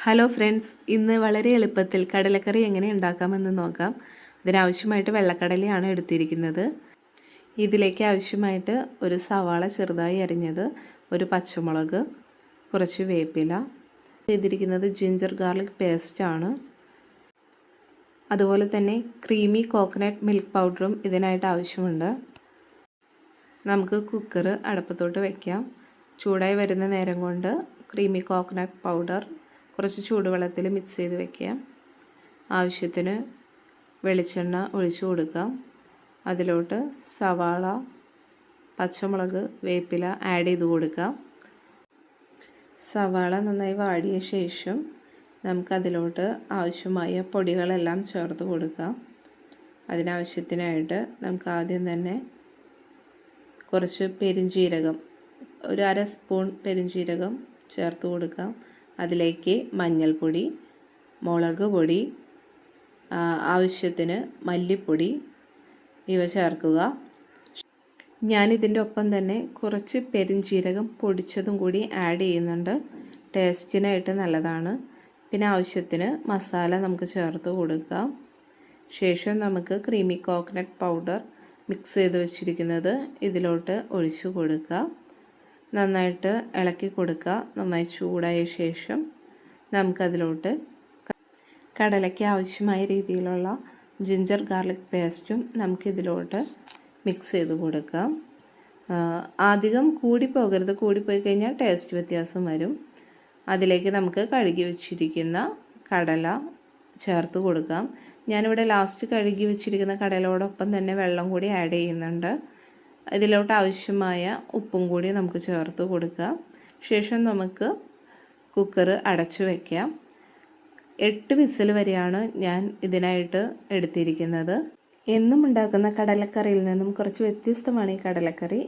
Hello friends, ഇന്ന് വളരെ എളുപ്പത്തിൽ കടലക്കറി എങ്ങനെ ഉണ്ടാക്കാമെന്ന് നോക്കാം. ഇതിനാവശ്യമായിട്ട് വെള്ളക്കടലയാണ് എടുത്തിരിക്കുന്നത്. ഇതിലേക്ക് ആവശ്യമായിട്ട് ഒരു സവാള ചെറുതായി അരിഞ്ഞത്, ഒരു പച്ചമുളക്, കുറച്ച് വേപ്പില, ചെയ്തിരിക്കുന്നത് ജിഞ്ചർ ഗാർലിക് പേസ്റ്റാണ്. അതുപോലെ തന്നെ ക്രീമി കോക്കനട്ട് മിൽക്ക് പൗഡറും ഇതിനായിട്ട് ആവശ്യമുണ്ട്. നമുക്ക് കുക്കർ അടുപ്പത്തോട്ട് വയ്ക്കാം. ചൂടായി വരുന്ന നേരം കൊണ്ട് ക്രീമി കോക്കനട്ട് പൗഡർ കുറച്ച് ചൂടുവെള്ളത്തിൽ മിക്സ് ചെയ്ത് വയ്ക്കാം. ആവശ്യത്തിന് വെളിച്ചെണ്ണ ഒഴിച്ചു കൊടുക്കാം. അതിലോട്ട് സവാള, പച്ചമുളക്, വേപ്പില ആഡ് ചെയ്ത് കൊടുക്കാം. സവാള നന്നായി വാടിയ ശേഷം നമുക്കതിലോട്ട് ആവശ്യമായ പൊടികളെല്ലാം ചേർത്ത് കൊടുക്കാം. അതിനാവശ്യത്തിനായിട്ട് നമുക്ക് ആദ്യം തന്നെ കുറച്ച് പെരുംജീരകം, ഒരു അര സ്പൂൺ പെരുംജീരകം ചേർത്ത് കൊടുക്കാം. അതിലേക്ക് മഞ്ഞൾപ്പൊടി, മുളക് പൊടി, ആവശ്യത്തിന് മല്ലിപ്പൊടി ഇവ ചേർക്കുക. ഞാനിതിൻ്റെ ഒപ്പം തന്നെ കുറച്ച് പെരുംജീരകം പൊടിച്ചതും കൂടി ആഡ് ചെയ്യുന്നുണ്ട്. ടേസ്റ്റിനായിട്ട് നല്ലതാണ്. പിന്നെ ആവശ്യത്തിന് മസാല നമുക്ക് ചേർത്ത് കൊടുക്കാം. ശേഷം നമുക്ക് ക്രീമി കോക്കനട്ട് പൗഡർ മിക്സ് ചെയ്ത് വെച്ചിരിക്കുന്നത് ഇതിലോട്ട് ഒഴിച്ചു കൊടുക്കുക. നന്നായിട്ട് ഇളക്കി കൊടുക്കുക. നന്നായി ചൂടായ ശേഷം നമുക്കതിലോട്ട് കടലയ്ക്ക് ആവശ്യമായ രീതിയിലുള്ള ജിഞ്ചർ ഗാർലിക് പേസ്റ്റും നമുക്കിതിലോട്ട് മിക്സ് ചെയ്ത് കൊടുക്കാം. അധികം കൂടിപ്പോകരുത്. കൂടിപ്പോയി കഴിഞ്ഞാൽ ടേസ്റ്റ് വ്യത്യാസം വരും. അതിലേക്ക് നമുക്ക് കഴുകി വെച്ചിരിക്കുന്ന കടല ചേർത്ത് കൊടുക്കാം. ഞാനിവിടെ ലാസ്റ്റ് കഴുകി വെച്ചിരിക്കുന്ന കടലോടൊപ്പം തന്നെ വെള്ളം കൂടി ആഡ് ചെയ്യുന്നുണ്ട്. ഇതിലോട്ട് ആവശ്യമായ ഉപ്പും കൂടി നമുക്ക് ചേർത്ത് കൊടുക്കാം. ശേഷം നമുക്ക് കുക്കർ അടച്ചു വയ്ക്കാം. 8 വിസിൽ വരെയാണ് ഞാൻ ഇതിനായിട്ട് എടുത്തിരിക്കുന്നത്. എന്നും ഉണ്ടാക്കുന്ന കടലക്കറിയിൽ നിന്നും കുറച്ച് വ്യത്യസ്തമാണ് ഈ കടലക്കറി.